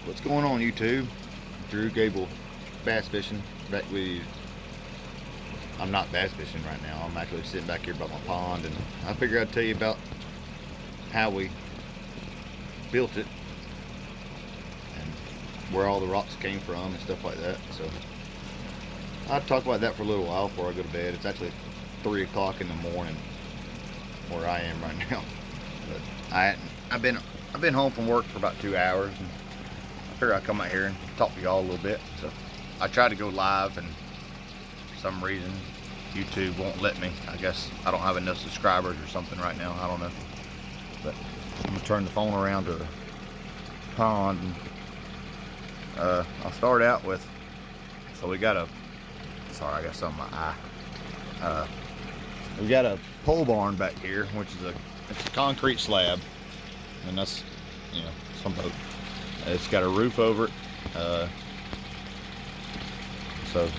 What's going on, YouTube? Drew Gable bass fishing back with you. I'm not bass fishing right now. I'm actually sitting back here by my pond, and I figured I'd tell you about how we built it and where all the rocks came from and stuff like that. So I'll talk about that for a little while before I go to bed. It's actually 3 o'clock in the morning where I am right now. But I've been home from work for about 2 hours, and I figured I'd come out here and talk to y'all a little bit. So I tried to go live, and for some reason YouTube won't let me. I guess I don't have enough subscribers or something right now. I don't know. But I'm gonna turn the phone around to the pond. And, I'll start out with. So we got a. Sorry, I got something in my eye. We got a pole barn back here, which is it's a concrete slab, and that's, you know, some boat. It's got a roof over it. So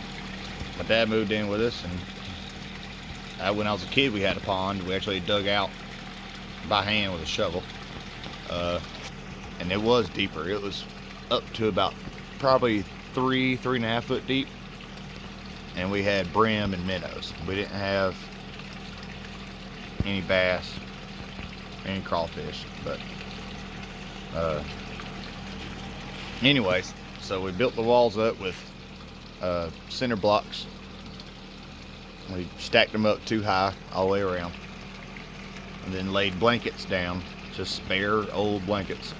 my dad moved in with us, and when I was a kid, we had a pond. We actually dug out by hand with a shovel, and it was deeper. It was up to about probably 3.5 foot deep, and we had brim and minnows. We didn't have any bass, any crawfish, but anyways, so we built the walls up with cinder blocks. We stacked them up too high all the way around, and then laid blankets down, just spare old blankets,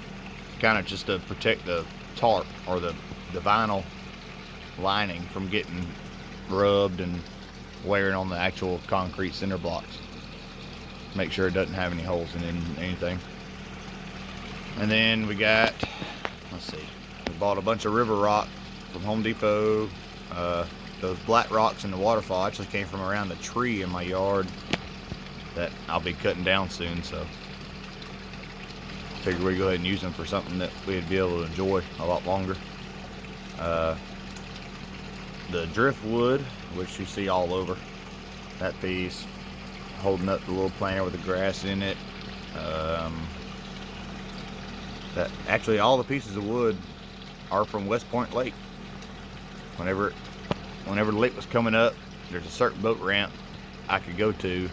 kind of just to protect the tarp or the vinyl lining from getting rubbed and wearing on the actual concrete cinder blocks. Make sure it doesn't have any holes in anything. And then we got, let's see, we bought a bunch of river rock from Home Depot. Those black rocks in the waterfall actually came from around the tree in my yard that I'll be cutting down soon, so I figured we'd go ahead and use them for something that we'd be able to enjoy a lot longer. The driftwood, which you see all over that piece, holding up the little planter with the grass in it. That actually all the pieces of wood are from West Point Lake. Whenever the lake was coming up, there's a certain boat ramp I could go to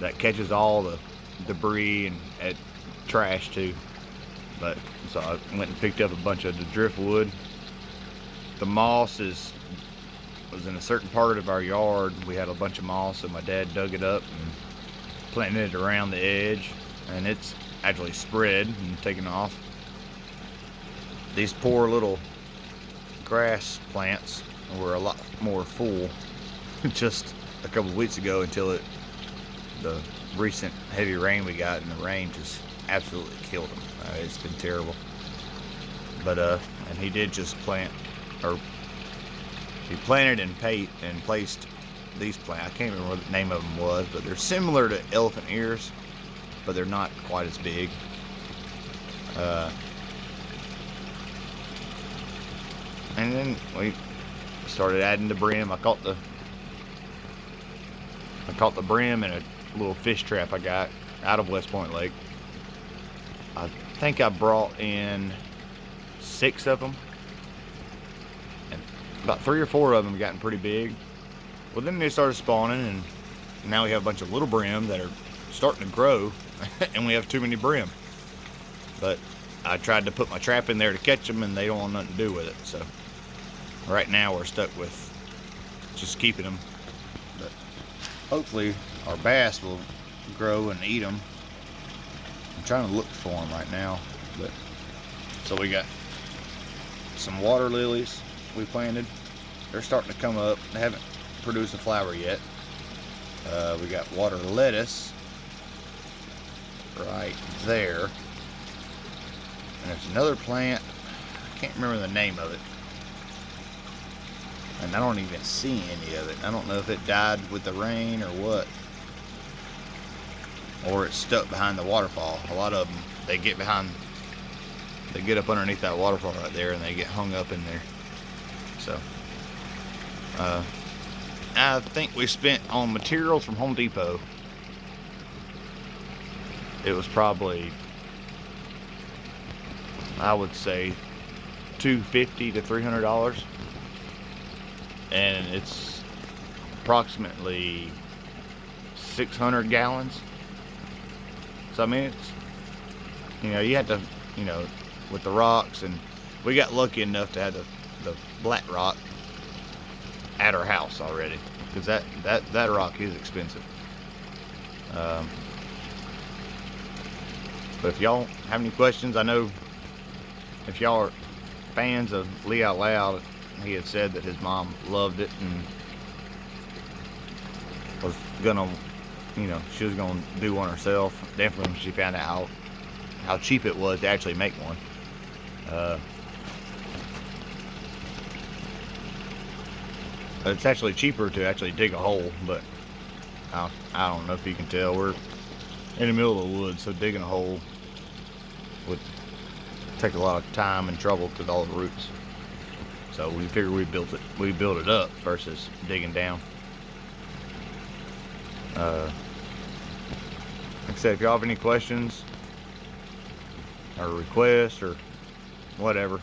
that catches all the debris and trash too. But so I went and picked up a bunch of the driftwood. The moss was in a certain part of our yard. We had a bunch of moss, so my dad dug it up and planted it around the edge, and it's actually spread and taken off. These poor little grass plants were a lot more full just a couple of weeks ago until the recent heavy rain we got, and the rain just absolutely killed them. It's been terrible. But and he did just plant, or he planted and placed these plants. I can't remember what the name of them was, but they're similar to elephant ears, but they're not quite as big. And then we started adding the brim. I caught the brim in a little fish trap I got out of West Point Lake. I think I brought in 6 of them, and about 3 or 4 of them gotten pretty big. Well, then they started spawning, and now we have a bunch of little brim that are starting to grow, and we have too many brim. But I tried to put my trap in there to catch them, and they don't want nothing to do with it. So right now we're stuck with just keeping them. But hopefully our bass will grow and eat them. I'm trying to look for them right now. But so we got some water lilies we planted. They're starting to come up. They haven't produced a flower yet. We got water lettuce right there, and there's another plant, I can't remember the name of it, and I don't even see any of it. I don't know if it died with the rain or what, or it's stuck behind the waterfall. A lot of them, they get up underneath that waterfall right there, and they get hung up in there. So I think we spent on materials from Home Depot, it was probably, I would say $250 to $300, and it's approximately 600 gallons. So I mean, it's, you know, you have to, you know, with the rocks, and we got lucky enough to have the black rock at our house already, because that rock is expensive. But if y'all have any questions, I know if y'all are fans of Lee Out Loud, he had said that his mom loved it and was gonna, you know, she was gonna do one herself. Definitely when she found out how cheap it was to actually make one. It's actually cheaper to actually dig a hole, but I don't know if you can tell, we're in the middle of the woods, so digging a hole would take a lot of time and trouble with all the roots. So we figured we build it up versus digging down. Like I said, if y'all have any questions or requests or whatever,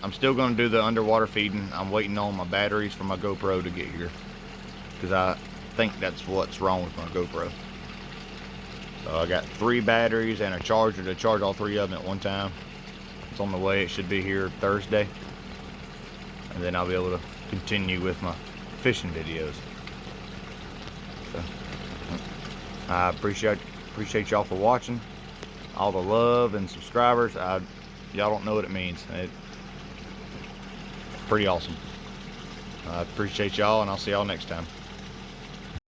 I'm still going to do the underwater feeding. I'm waiting on my batteries for my GoPro to get here, because I think that's what's wrong with my GoPro. So I got 3 batteries and a charger to charge all 3 of them at one time. It's on the way. It should be here Thursday, and then I'll be able to continue with my fishing videos. So I appreciate y'all for watching, all the love and subscribers. Y'all don't know what it means. It's pretty awesome. I appreciate y'all, and I'll see y'all next time.